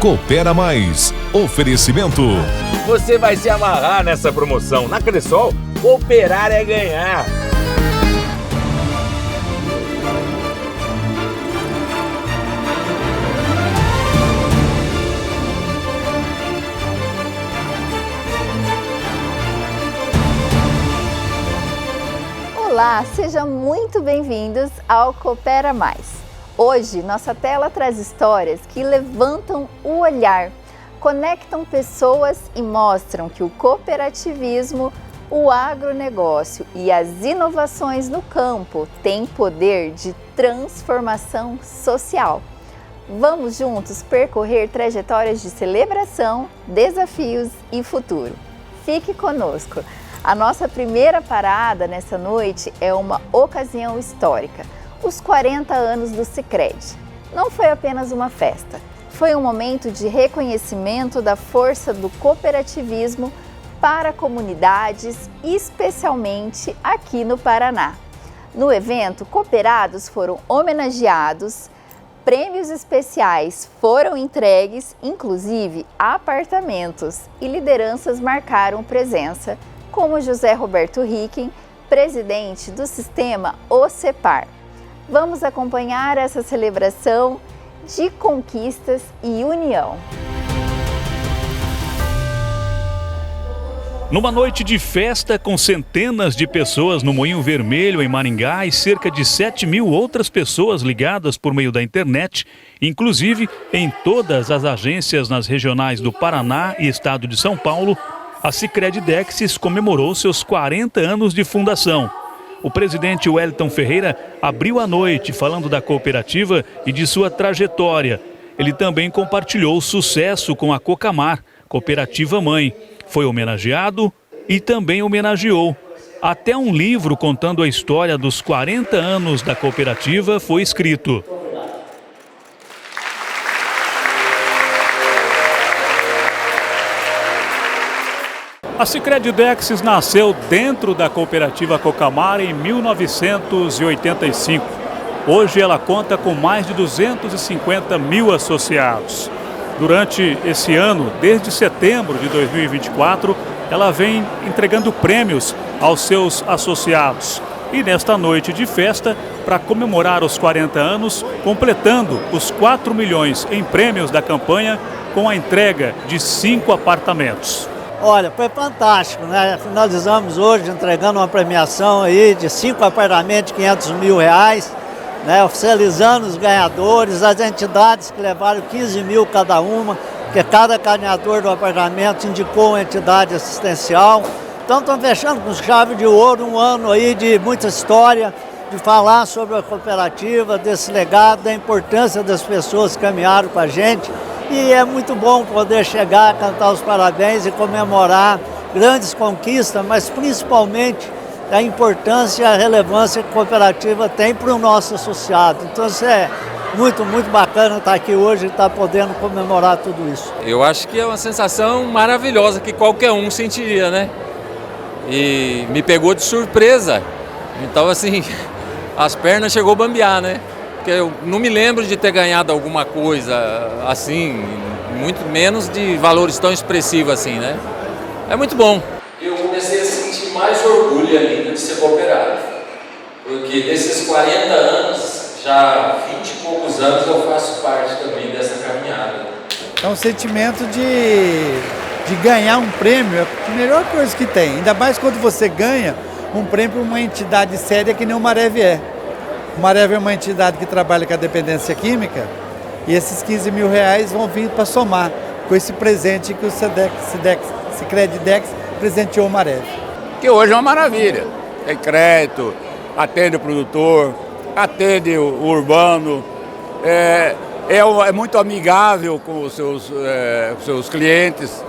Coopera Mais. Oferecimento. Você vai se amarrar nessa promoção. Na Cressol, cooperar é ganhar. Olá, sejam muito bem-vindos ao Coopera Mais. Hoje, nossa tela traz histórias que levantam o olhar, conectam pessoas e mostram que o cooperativismo, o agronegócio e as inovações no campo têm poder de transformação social. Vamos juntos percorrer trajetórias de celebração, desafios e futuro. Fique conosco! A nossa primeira parada nessa noite é uma ocasião histórica, os 40 anos do Sicredi. Não foi apenas uma festa, foi um momento de reconhecimento da força do cooperativismo para comunidades, especialmente aqui no Paraná. No evento, cooperados foram homenageados, prêmios especiais foram entregues, inclusive apartamentos, e lideranças marcaram presença, como José Roberto Ricken, presidente do sistema OCEPAR. Vamos acompanhar essa celebração de conquistas e união. Numa noite de festa com centenas de pessoas no Moinho Vermelho, em Maringá, e cerca de 7.000 outras pessoas ligadas por meio da internet, inclusive em todas as agências nas regionais do Paraná e estado de São Paulo, a Sicredi Dexis comemorou seus 40 anos de fundação. O presidente Wellington Ferreira abriu a noite falando da cooperativa e de sua trajetória. Ele também compartilhou o sucesso com a Cocamar, cooperativa mãe. Foi homenageado e também homenageou. Até um livro contando a história dos 40 anos da cooperativa foi escrito. A Sicredi Dexis nasceu dentro da cooperativa Cocamar em 1985. Hoje ela conta com mais de 250 mil associados. Durante esse ano, desde setembro de 2024, ela vem entregando prêmios aos seus associados. E nesta noite de festa, para comemorar os 40 anos, completando os 4 milhões em prêmios da campanha com a entrega de 5 apartamentos. Olha, foi fantástico, né? Finalizamos hoje entregando uma premiação aí de 5 apartamentos de 500 mil reais, né? Oficializando os ganhadores, as entidades que levaram 15 mil cada uma, porque cada ganhador do apartamento indicou uma entidade assistencial. Então estamos fechando com chave de ouro um ano aí de muita história, de falar sobre a cooperativa, desse legado, da importância das pessoas que caminharam com a gente. E é muito bom poder chegar, cantar os parabéns e comemorar grandes conquistas, mas principalmente a importância e a relevância que a cooperativa tem para o nosso associado. Então isso é muito bacana estar aqui hoje e estar podendo comemorar tudo isso. Eu acho que é uma sensação maravilhosa que qualquer um sentiria, né? E me pegou de surpresa. Então assim, as pernas chegou a bambear, né? Porque eu não me lembro de ter ganhado alguma coisa assim, muito menos de valores tão expressivos assim, né? É muito bom. Eu comecei a sentir mais orgulho ainda de ser cooperado, porque desses 40 anos, já 20 e poucos anos eu faço parte também dessa caminhada. É um sentimento de ganhar um prêmio, é a melhor coisa que tem, ainda mais quando você ganha um prêmio para uma entidade séria que nem o Marev é. O Marev é uma entidade que trabalha com a dependência química e esses 15 mil reais vão vir para somar com esse presente que o Sicredi Dexis presenteou o Marev. Que hoje é uma maravilha, tem crédito, atende o produtor, atende o urbano, é muito amigável com os seus clientes,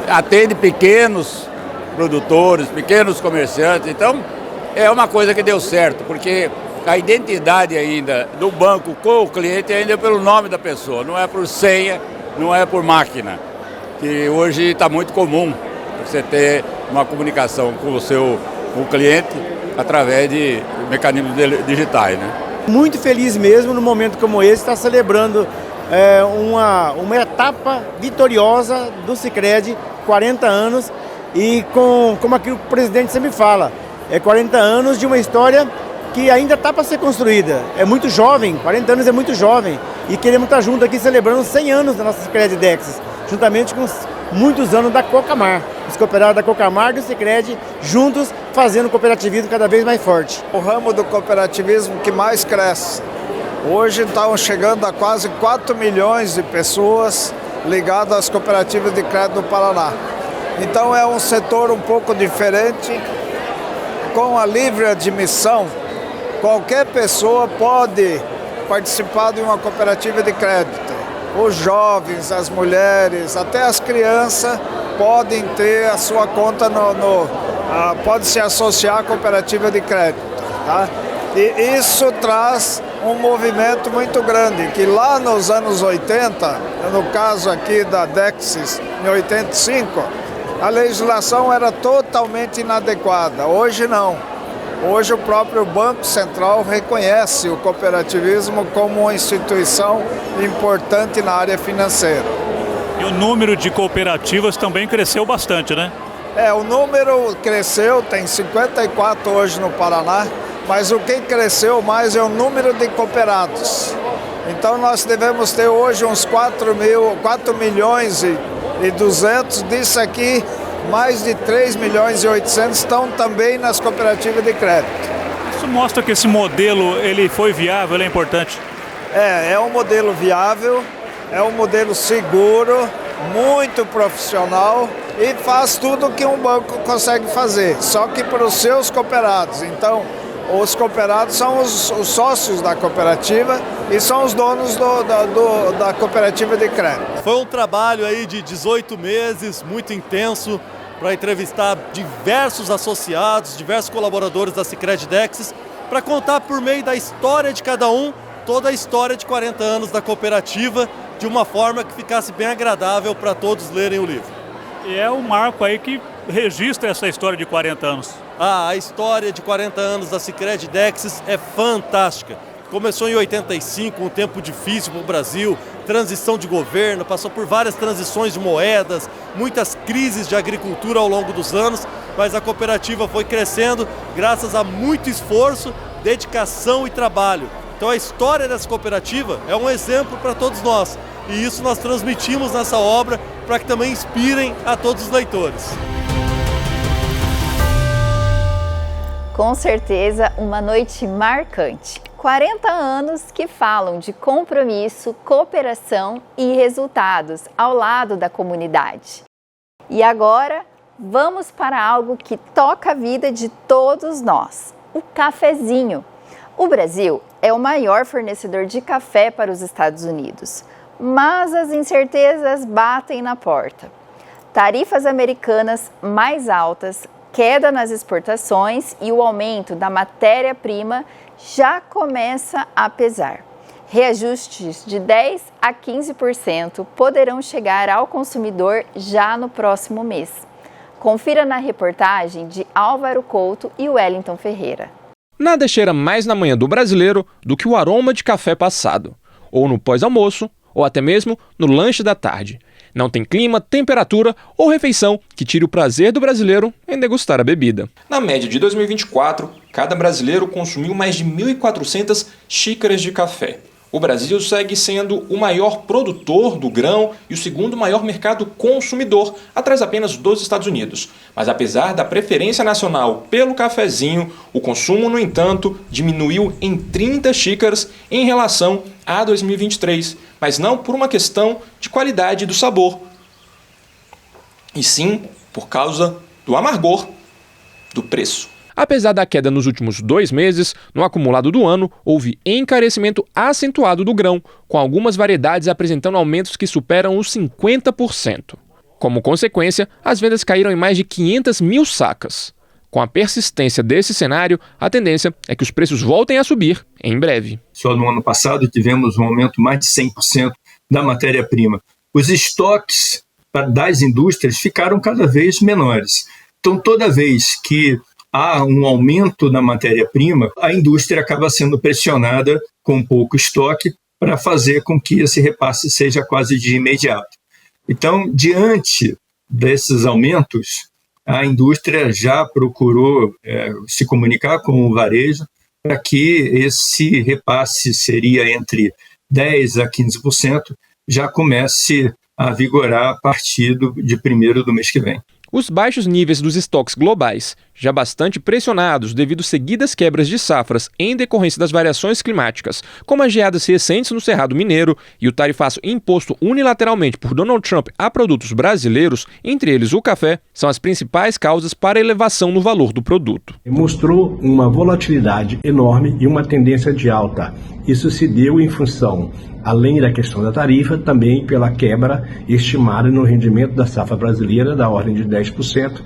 atende pequenos produtores, pequenos comerciantes, então é uma coisa que deu certo, porque a identidade ainda do banco com o cliente ainda é pelo nome da pessoa, não é por senha, não é por máquina, que hoje está muito comum você ter uma comunicação com o cliente através de mecanismos digitais, né? Muito feliz mesmo no momento como esse, estar celebrando uma etapa vitoriosa do Sicredi, 40 anos, e como aqui o presidente sempre fala, 40 anos de uma história que ainda está para ser construída. É muito jovem, 40 anos é muito jovem, e queremos estar juntos aqui celebrando 100 anos da nossa Sicredi Dexis, juntamente com muitos anos da Cocamar, os cooperados da Cocamar e do Sicredi, juntos fazendo o cooperativismo cada vez mais forte. O ramo do cooperativismo que mais cresce. Hoje estão chegando a quase 4 milhões de pessoas ligadas às cooperativas de crédito do Paraná. Então é um setor um pouco diferente, com a livre admissão, qualquer pessoa pode participar de uma cooperativa de crédito. Os jovens, as mulheres, até as crianças podem ter a sua conta pode se associar à cooperativa de crédito, tá? E isso traz um movimento muito grande, que lá nos anos 80, no caso aqui da Dexis, em 85, a legislação era totalmente inadequada. Hoje não. Hoje o próprio Banco Central reconhece o cooperativismo como uma instituição importante na área financeira. E o número de cooperativas também cresceu bastante, né? O número cresceu, tem 54 hoje no Paraná, mas o que cresceu mais é o número de cooperados. Então nós devemos ter hoje uns 4 milhões e 200, disso aqui mais de 3 milhões e 800 estão também nas cooperativas de crédito. Isso mostra que esse modelo ele foi viável, ele é importante. É um modelo viável, é um modelo seguro, muito profissional e faz tudo o que um banco consegue fazer, só que para os seus cooperados. Então, os cooperados são os sócios da cooperativa e são os donos da cooperativa de crédito. Foi um trabalho aí de 18 meses, muito intenso, para entrevistar diversos associados, diversos colaboradores da Sicredi Dexis, para contar por meio da história de cada um, toda a história de 40 anos da cooperativa, de uma forma que ficasse bem agradável para todos lerem o livro. E é um marco aí que registra essa história de 40 anos. A história de 40 anos da Sicredi Dexis é fantástica. Começou em 85, um tempo difícil para o Brasil, transição de governo, passou por várias transições de moedas, muitas crises de agricultura ao longo dos anos, mas a cooperativa foi crescendo graças a muito esforço, dedicação e trabalho. Então a história dessa cooperativa é um exemplo para todos nós, e isso nós transmitimos nessa obra para que também inspirem a todos os leitores. Com certeza, uma noite marcante. 40 anos que falam de compromisso, cooperação e resultados ao lado da comunidade. E agora, vamos para algo que toca a vida de todos nós, o cafezinho. O Brasil é o maior fornecedor de café para os Estados Unidos, mas as incertezas batem na porta. Tarifas americanas mais altas, queda nas exportações e o aumento da matéria-prima já começa a pesar. Reajustes de 10% a 15% poderão chegar ao consumidor já no próximo mês. Confira na reportagem de Álvaro Couto e Wellington Ferreira. Nada cheira mais na manhã do brasileiro do que o aroma de café passado, ou no pós-almoço, ou até mesmo no lanche da tarde. Não tem clima, temperatura ou refeição que tire o prazer do brasileiro em degustar a bebida. Na média de 2024, cada brasileiro consumiu mais de 1.400 xícaras de café. O Brasil segue sendo o maior produtor do grão e o segundo maior mercado consumidor, atrás apenas dos Estados Unidos. Mas apesar da preferência nacional pelo cafezinho, o consumo, no entanto, diminuiu em 30 xícaras em relação a 2023, mas não por uma questão de qualidade do sabor, e sim por causa do amargor do preço. Apesar da queda nos últimos 2 meses, no acumulado do ano, houve encarecimento acentuado do grão, com algumas variedades apresentando aumentos que superam os 50%. Como consequência, as vendas caíram em mais de 500 mil sacas. Com a persistência desse cenário, a tendência é que os preços voltem a subir em breve. Só no ano passado tivemos um aumento mais de 100% da matéria-prima. Os estoques das indústrias ficaram cada vez menores. Então, toda vez que há um aumento na matéria-prima, a indústria acaba sendo pressionada com pouco estoque para fazer com que esse repasse seja quase de imediato. Então, diante desses aumentos, a indústria já procurou se comunicar com o varejo para que esse repasse seria entre 10% a 15%, já comece a vigorar a partir de 1º do mês que vem. Os baixos níveis dos estoques globais, já bastante pressionados devido a seguidas quebras de safras em decorrência das variações climáticas, como as geadas recentes no Cerrado Mineiro e o tarifaço imposto unilateralmente por Donald Trump a produtos brasileiros, entre eles o café, são as principais causas para a elevação no valor do produto. Mostrou uma volatilidade enorme e uma tendência de alta. Isso se deu em função, além da questão da tarifa, também pela quebra estimada no rendimento da safra brasileira da ordem de 10%,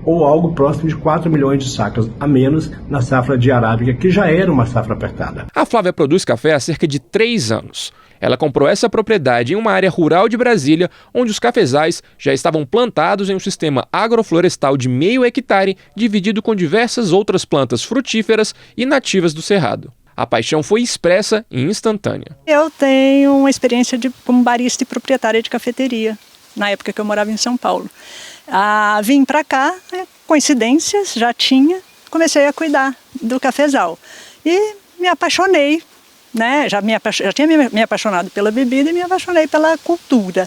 ou algo próximo de 4 milhões de sacas a menos na safra de arábica, que já era uma safra apertada. A Flávia produz café há cerca de 3 anos. Ela comprou essa propriedade em uma área rural de Brasília, onde os cafezais já estavam plantados em um sistema agroflorestal de meio hectare, dividido com diversas outras plantas frutíferas e nativas do Cerrado. A paixão foi expressa e instantânea. Eu tenho uma experiência como barista e proprietária de cafeteria, na época que eu morava em São Paulo. Vim para cá, coincidências, já comecei a cuidar do cafezal. E me apaixonei, né? Já tinha me apaixonado pela bebida e me apaixonei pela cultura.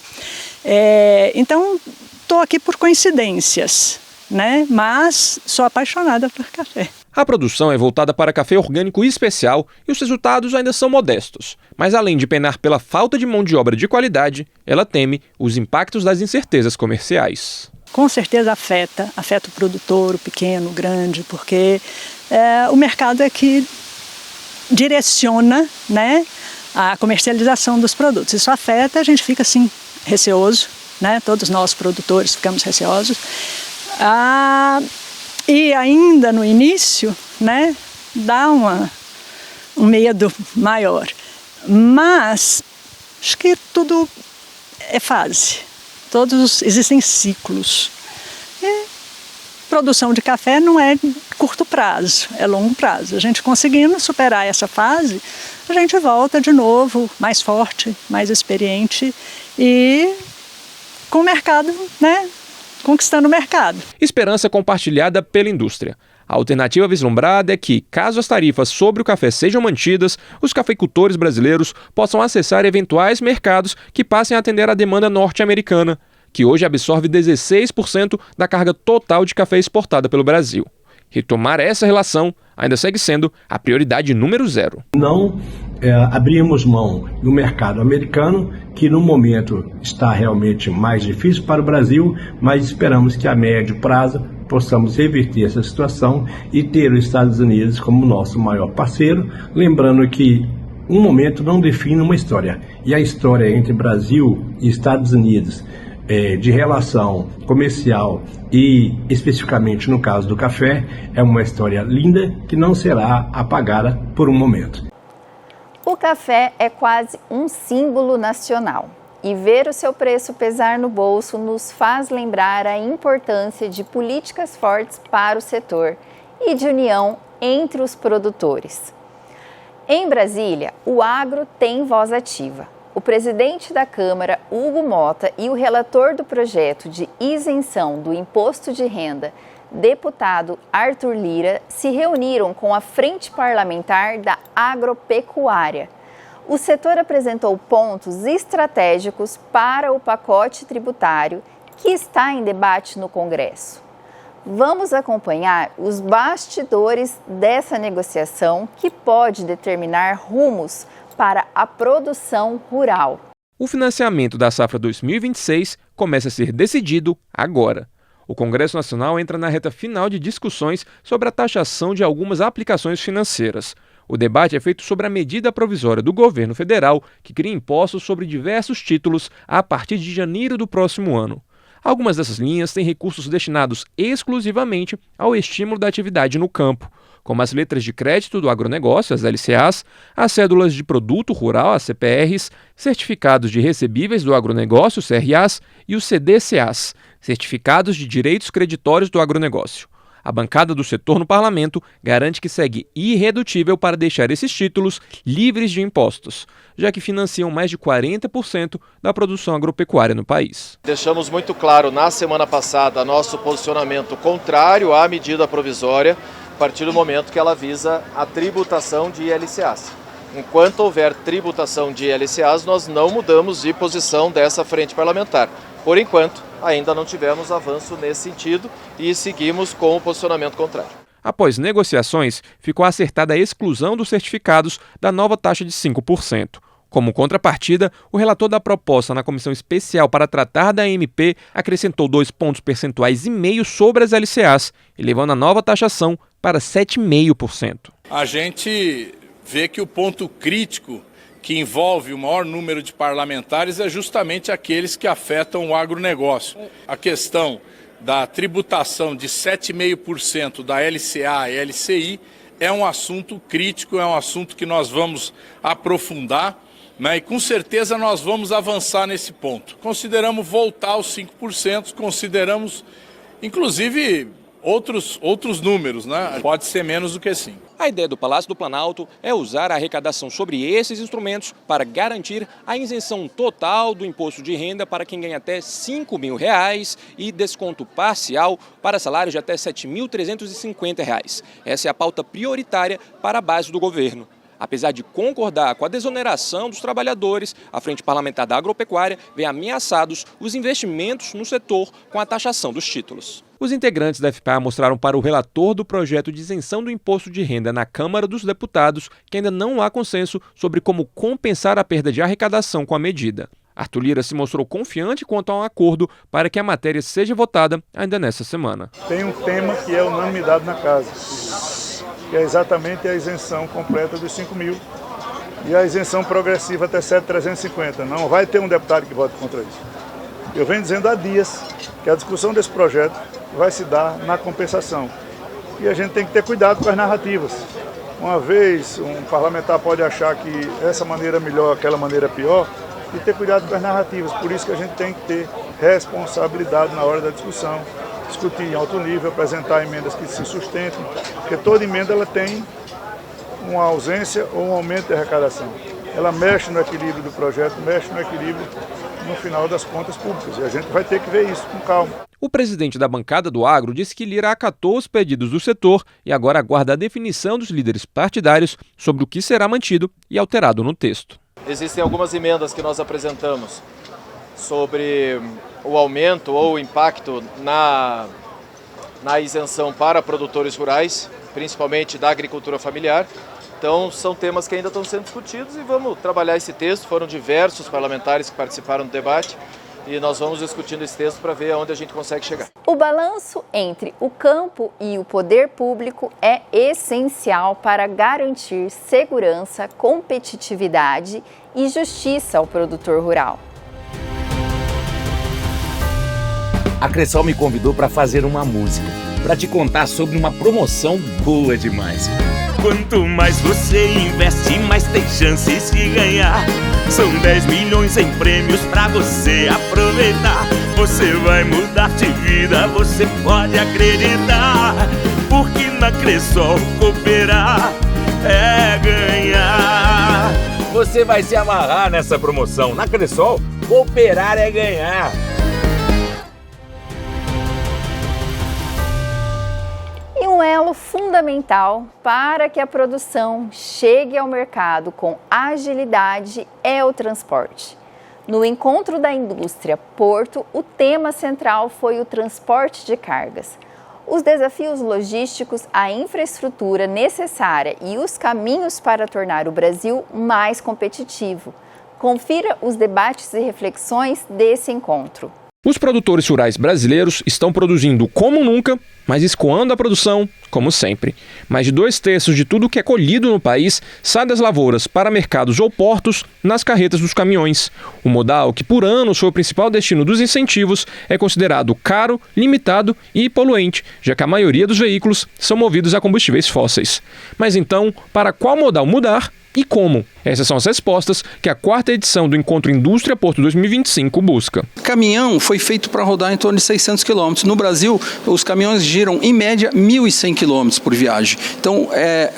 Então, estou aqui por coincidências, né? Mas sou apaixonada por café. A produção é voltada para café orgânico especial e os resultados ainda são modestos. Mas além de penar pela falta de mão de obra de qualidade, ela teme os impactos das incertezas comerciais. Com certeza afeta o produtor, o pequeno, o grande, porque o mercado é que direciona, né, a comercialização dos produtos. Isso afeta, a gente fica assim receoso, né? Todos nós produtores ficamos receosos. E ainda no início, né, dá um medo maior. Mas acho que tudo é fase. Existem ciclos. E produção de café não é curto prazo, é longo prazo. A gente conseguindo superar essa fase, a gente volta de novo mais forte, mais experiente e com o mercado, né? Conquistando o mercado. Esperança compartilhada pela indústria. A alternativa vislumbrada é que, caso as tarifas sobre o café sejam mantidas, os cafeicultores brasileiros possam acessar eventuais mercados que passem a atender à demanda norte-americana, que hoje absorve 16% da carga total de café exportada pelo Brasil. Retomar essa relação ainda segue sendo a prioridade número 0. Não abrimos mão do mercado americano, que no momento está realmente mais difícil para o Brasil, mas esperamos que a médio prazo possamos reverter essa situação e ter os Estados Unidos como nosso maior parceiro, lembrando que um momento não define uma história, e a história entre Brasil e Estados Unidos de relação comercial e especificamente no caso do café é uma história linda que não será apagada por um momento. O café é quase um símbolo nacional e ver o seu preço pesar no bolso nos faz lembrar a importância de políticas fortes para o setor e de união entre os produtores. Em Brasília, o agro tem voz ativa. O presidente da Câmara, Hugo Mota, e o relator do projeto de isenção do imposto de renda, deputado Arthur Lira, se reuniram com a Frente Parlamentar da Agropecuária. O setor apresentou pontos estratégicos para o pacote tributário que está em debate no Congresso. Vamos acompanhar os bastidores dessa negociação que pode determinar rumos para a produção rural. O financiamento da safra 2026 começa a ser decidido agora. O Congresso Nacional entra na reta final de discussões sobre a taxação de algumas aplicações financeiras. O debate é feito sobre a medida provisória do governo federal que cria impostos sobre diversos títulos a partir de janeiro do próximo ano. Algumas dessas linhas têm recursos destinados exclusivamente ao estímulo da atividade no campo, como as letras de crédito do agronegócio, as LCAs, as cédulas de produto rural, as CPRs, certificados de recebíveis do agronegócio, CRAs, e os CDCAs, certificados de direitos creditórios do agronegócio. A bancada do setor no parlamento garante que segue irredutível para deixar esses títulos livres de impostos, já que financiam mais de 40% da produção agropecuária no país. Deixamos muito claro na semana passada nosso posicionamento contrário à medida provisória, a partir do momento que ela visa a tributação de ILCAs. Enquanto houver tributação de ILCAs, nós não mudamos de posição dessa frente parlamentar. Por enquanto, ainda não tivemos avanço nesse sentido e seguimos com o posicionamento contrário. Após negociações, ficou acertada a exclusão dos certificados da nova taxa de 5%. Como contrapartida, o relator da proposta na comissão especial para tratar da MP acrescentou 2 pontos percentuais e meio sobre as LCAs, elevando a nova taxação para 7,5%. A gente vê que o ponto crítico que envolve o maior número de parlamentares é justamente aqueles que afetam o agronegócio. A questão da tributação de 7,5% da LCA e LCI é um assunto crítico, é um assunto que nós vamos aprofundar, né, e com certeza nós vamos avançar nesse ponto. Consideramos voltar aos 5%, consideramos inclusive outros números, né? Pode ser menos do que 5%. A ideia do Palácio do Planalto é usar a arrecadação sobre esses instrumentos para garantir a isenção total do imposto de renda para quem ganha até R$ 5.000 e desconto parcial para salários de até R$ 7.350. Essa é a pauta prioritária para a base do governo. Apesar de concordar com a desoneração dos trabalhadores, a Frente Parlamentar da Agropecuária vê ameaçados os investimentos no setor com a taxação dos títulos. Os integrantes da FPA mostraram para o relator do projeto de isenção do imposto de renda na Câmara dos Deputados que ainda não há consenso sobre como compensar a perda de arrecadação com a medida. Arthur Lira se mostrou confiante quanto a um acordo para que a matéria seja votada ainda nesta semana. Tem um tema que é unanimidade na casa, que é exatamente a isenção completa dos 5 mil e a isenção progressiva até 7.350. Não vai ter um deputado que vote contra isso. Eu venho dizendo há dias que a discussão desse projeto vai se dar na compensação. E a gente tem que ter cuidado com as narrativas. Uma vez um parlamentar pode achar que essa maneira é melhor, aquela maneira é pior, e ter cuidado com as narrativas. Por isso que a gente tem que ter responsabilidade na hora da discussão, discutir em alto nível, apresentar emendas que se sustentem, porque toda emenda ela tem uma ausência ou um aumento de arrecadação. Ela mexe no equilíbrio do projeto, mexe no equilíbrio no final das contas públicas, e a gente vai ter que ver isso com calma. O presidente da bancada do Agro disse que Lira acatou os pedidos do setor e agora aguarda a definição dos líderes partidários sobre o que será mantido e alterado no texto. Existem algumas emendas que nós apresentamos sobre o aumento ou o impacto na isenção para produtores rurais, principalmente da agricultura familiar. Então, são temas que ainda estão sendo discutidos e vamos trabalhar esse texto. Foram diversos parlamentares que participaram do debate e nós vamos discutindo esse texto para ver aonde a gente consegue chegar. O balanço entre o campo e o poder público é essencial para garantir segurança, competitividade e justiça ao produtor rural. A Cressol me convidou para fazer uma música, para te contar sobre uma promoção boa demais. Quanto mais você investe, mais tem chances de ganhar. São 10 milhões em prêmios pra você aproveitar. Você vai mudar de vida, você pode acreditar. Porque na Cressol cooperar é ganhar. Você vai se amarrar nessa promoção. Na Cressol, cooperar é ganhar. E um elo fundamental para que a produção chegue ao mercado com agilidade é o transporte. No encontro da indústria Porto, o tema central foi o transporte de cargas. Os desafios logísticos, a infraestrutura necessária e os caminhos para tornar o Brasil mais competitivo. Confira os debates e reflexões desse encontro. Os produtores rurais brasileiros estão produzindo como nunca, mas escoando a produção como sempre. Mais de 2/3 de tudo que é colhido no país sai das lavouras para mercados ou portos nas carretas dos caminhões. O modal, que por anos foi o principal destino dos incentivos, é considerado caro, limitado e poluente, já que a maioria dos veículos são movidos a combustíveis fósseis. Mas então, para qual modal mudar e como? Essas são as respostas que a 4ª edição do Encontro Indústria Porto 2025 busca. Caminhão foi feito para rodar em torno de 600 km. No Brasil, os caminhões giram, em média, 1.100 km por viagem. Então, é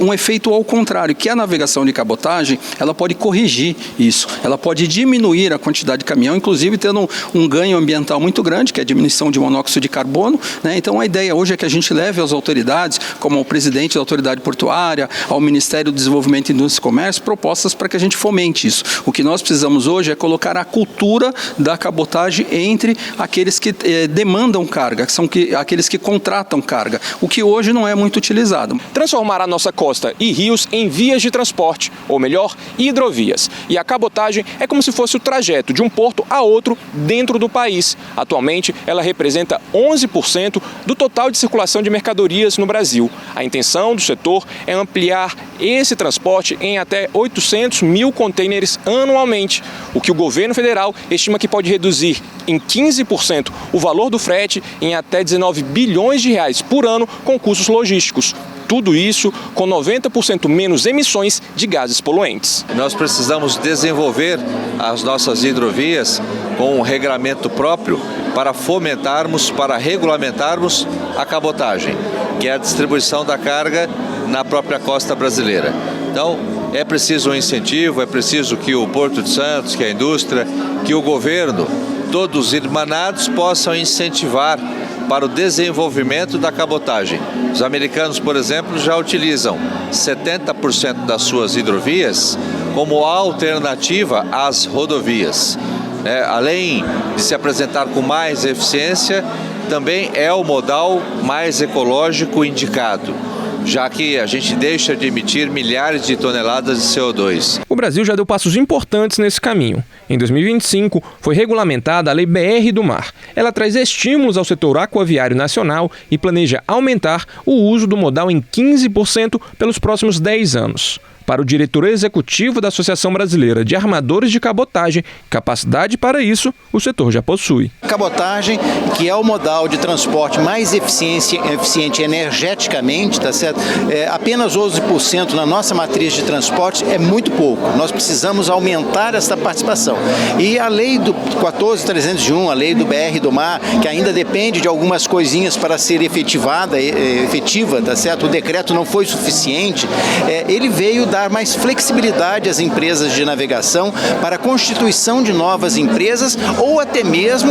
um efeito ao contrário, que a navegação de cabotagem, ela pode corrigir isso. Ela pode diminuir a quantidade de caminhão, inclusive tendo um ganho ambiental muito grande, que é a diminuição de monóxido de carbono, né? Então, a ideia hoje é que a gente leve às autoridades, como ao presidente da autoridade portuária, ao Ministério do Desenvolvimento, Indústria e Comércio, propostas para que a gente fomente isso. O que nós precisamos hoje é colocar a cultura da cabotagem entre aqueles que demandam carga, que são aqueles que contratam carga, o que hoje não é muito utilizado. Transformar a nossa costa e rios em vias de transporte, ou melhor, hidrovias. E a cabotagem é como se fosse o trajeto de um porto a outro dentro do país. Atualmente, ela representa 11% do total de circulação de mercadorias no Brasil. A intenção do setor é ampliar esse transporte em até 800 mil contêineres anualmente, o que o governo federal estima que pode reduzir em 15% o valor do frete em até 19 bilhões de reais por ano com custos logísticos. Tudo isso com 90% menos emissões de gases poluentes. Nós precisamos desenvolver as nossas hidrovias com um regramento próprio para fomentarmos, para regulamentarmos a cabotagem, que é a distribuição da carga na própria costa brasileira. Então, é preciso um incentivo, é preciso que o Porto de Santos, que a indústria, que o governo, todos irmanados possam incentivar para o desenvolvimento da cabotagem. Os americanos, por exemplo, já utilizam 70% das suas hidrovias como alternativa às rodovias. Além de se apresentar com mais eficiência, também é o modal mais ecológico indicado, já que a gente deixa de emitir milhares de toneladas de CO2. O Brasil já deu passos importantes nesse caminho. Em 2025, foi regulamentada a Lei BR do Mar. Ela traz estímulos ao setor aquaviário nacional e planeja aumentar o uso do modal em 15% pelos próximos 10 anos. Para o diretor executivo da Associação Brasileira de Armadores de Cabotagem, capacidade para isso o setor já possui. Cabotagem, que é o modal de transporte mais eficiente energeticamente, tá certo? Apenas 11% na nossa matriz de transporte é muito pouco. Nós precisamos aumentar essa participação. E a lei do 14.301, a lei do BR do Mar, que ainda depende de algumas coisinhas para ser efetiva, tá certo? O decreto não foi suficiente. Ele veio dar mais flexibilidade às empresas de navegação para a constituição de novas empresas ou até mesmo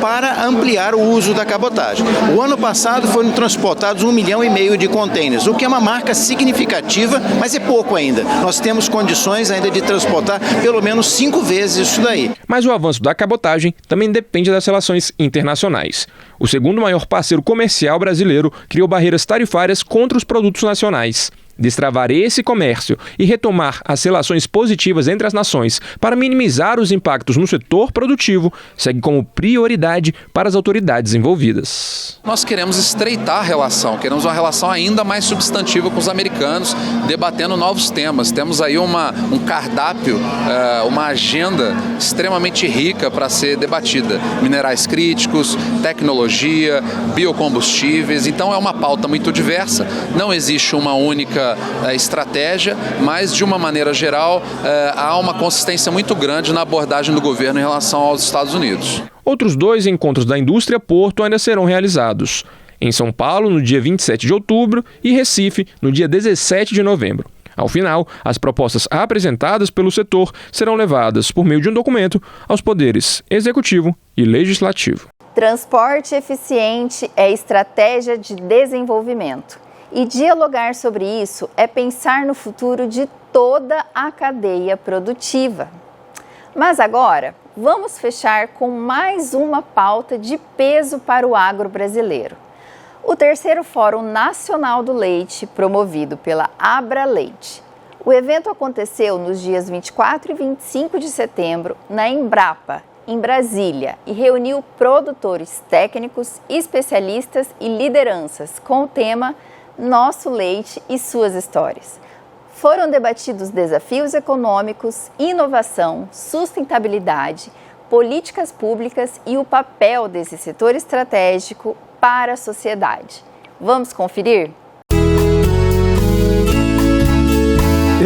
para ampliar o uso da cabotagem. O ano passado foram transportados 1,5 milhão de contêineres, o que é uma marca significativa, mas é pouco ainda. Nós temos condições ainda de transportar pelo menos 5 vezes isso daí. Mas o avanço da cabotagem também depende das relações internacionais. O segundo maior parceiro comercial brasileiro criou barreiras tarifárias contra os produtos nacionais. Destravar esse comércio e retomar as relações positivas entre as nações para minimizar os impactos no setor produtivo segue como prioridade para as autoridades envolvidas. Nós queremos estreitar a relação, queremos uma relação ainda mais substantiva com os americanos, debatendo novos temas. Temos aí um cardápio, uma agenda extremamente rica para ser debatida. Minerais críticos, tecnologia, biocombustíveis. Então é uma pauta muito diversa, não existe uma única estratégia, mas de uma maneira geral há uma consistência muito grande na abordagem do governo em relação aos Estados Unidos. Outros 2 encontros da Indústria Porto ainda serão realizados. Em São Paulo, no dia 27 de outubro e Recife, no dia 17 de novembro. Ao final, as propostas apresentadas pelo setor serão levadas, por meio de um documento, aos poderes executivo e legislativo. Transporte eficiente é estratégia de desenvolvimento. E dialogar sobre isso é pensar no futuro de toda a cadeia produtiva. Mas agora, vamos fechar com mais uma pauta de peso para o agro brasileiro. O 3º Fórum Nacional do Leite, promovido pela Abraleite. O evento aconteceu nos dias 24 e 25 de setembro na Embrapa, em Brasília, e reuniu produtores técnicos, especialistas e lideranças com o tema Nosso Leite e Suas Histórias. Foram debatidos desafios econômicos, inovação, sustentabilidade, políticas públicas e o papel desse setor estratégico para a sociedade. Vamos conferir?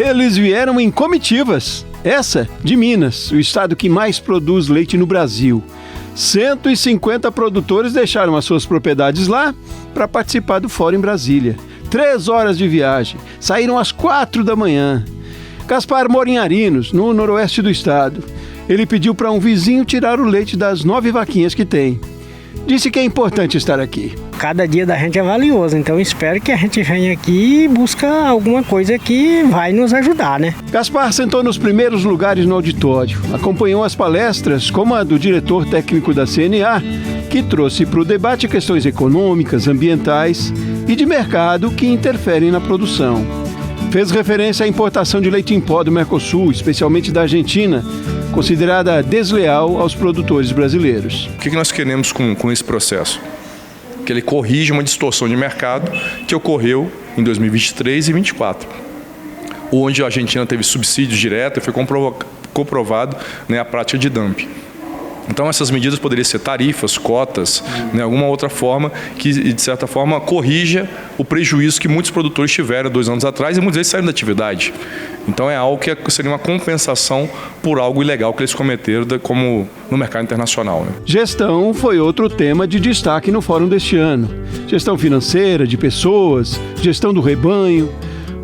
Eles vieram em comitivas. Essa de Minas, o estado que mais produz leite no Brasil. 150 produtores deixaram as suas propriedades lá para participar do Fórum em Brasília. 3 horas de viagem, saíram às 4 da manhã. Gaspar mora em Arinos, no noroeste do estado. Ele pediu para um vizinho tirar o leite das 9 vaquinhas que tem. Disse que é importante estar aqui. Cada dia da gente é valioso, então espero que a gente venha aqui e busque alguma coisa que vai nos ajudar, né? Gaspar sentou nos primeiros lugares no auditório, acompanhou as palestras, como a do diretor técnico da CNA, que trouxe para o debate questões econômicas, ambientais e de mercado que interferem na produção. Fez referência à importação de leite em pó do Mercosul, especialmente da Argentina, considerada desleal aos produtores brasileiros. O que nós queremos com esse processo? Que ele corrija uma distorção de mercado que ocorreu em 2023 e 2024, onde a Argentina teve subsídios diretos e foi comprovado, né, a prática de dumping. Então essas medidas poderiam ser tarifas, cotas, né, alguma outra forma que, de certa forma, corrija o prejuízo que muitos produtores tiveram 2 anos atrás e muitos deles saíram da atividade. Então é algo que seria uma compensação por algo ilegal que eles cometeram como no mercado internacional. Né? Gestão foi outro tema de destaque no fórum deste ano. Gestão financeira, de pessoas, gestão do rebanho.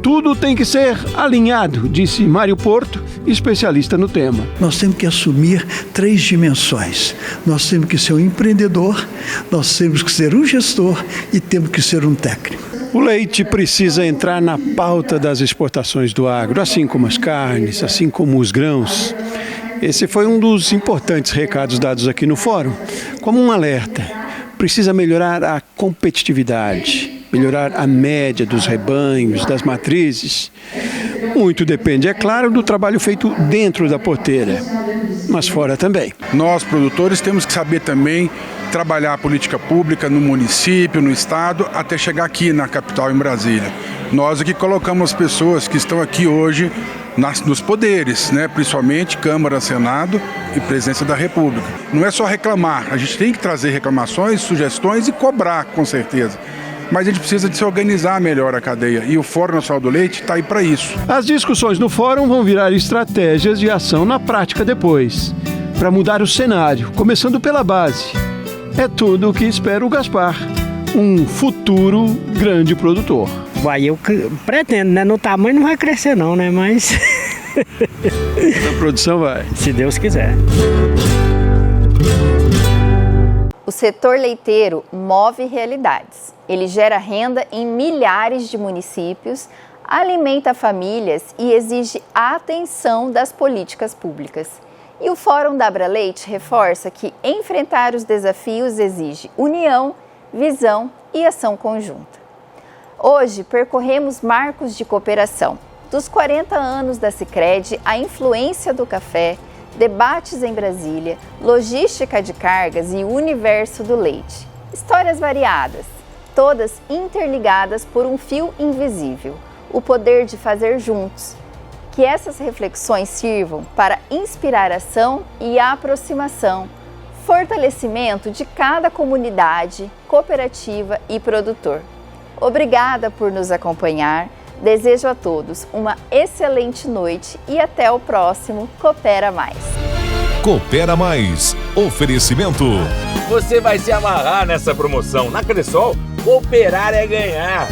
Tudo tem que ser alinhado, disse Mário Porto, especialista no tema. Nós temos que assumir 3 dimensões. Nós temos que ser um empreendedor, nós temos que ser um gestor e temos que ser um técnico. O leite precisa entrar na pauta das exportações do agro, assim como as carnes, assim como os grãos. Esse foi um dos importantes recados dados aqui no fórum, como um alerta. Precisa melhorar a competitividade, melhorar a média dos rebanhos, das matrizes. Muito depende, é claro, do trabalho feito dentro da porteira, mas fora também. Nós, produtores, temos que saber também trabalhar a política pública no município, no estado, até chegar aqui na capital, em Brasília. Nós aqui colocamos as pessoas que estão aqui hoje nos poderes, né? Principalmente Câmara, Senado e Presidência da República. Não é só reclamar, a gente tem que trazer reclamações, sugestões e cobrar, com certeza. Mas a gente precisa de se organizar melhor a cadeia e o Fórum Nacional do Leite está aí para isso. As discussões no fórum vão virar estratégias de ação na prática depois, para mudar o cenário, começando pela base. É tudo o que espera o Gaspar, um futuro grande produtor. Eu pretendo, né? No tamanho não vai crescer não, né? Mas... A produção vai. Se Deus quiser. O setor leiteiro move realidades. Ele gera renda em milhares de municípios, alimenta famílias e exige a atenção das políticas públicas. E o Fórum da Abraleite reforça que enfrentar os desafios exige união, visão e ação conjunta. Hoje percorremos marcos de cooperação, dos 40 anos da Sicredi, a influência do café, debates em Brasília, logística de cargas e o universo do leite. Histórias variadas, todas interligadas por um fio invisível, o poder de fazer juntos. Que essas reflexões sirvam para inspirar ação e aproximação, fortalecimento de cada comunidade, cooperativa e produtor. Obrigada por nos acompanhar. Desejo a todos uma excelente noite e até o próximo Coopera Mais. Coopera Mais. Oferecimento. Você vai se amarrar nessa promoção. Na Cressol, cooperar é ganhar.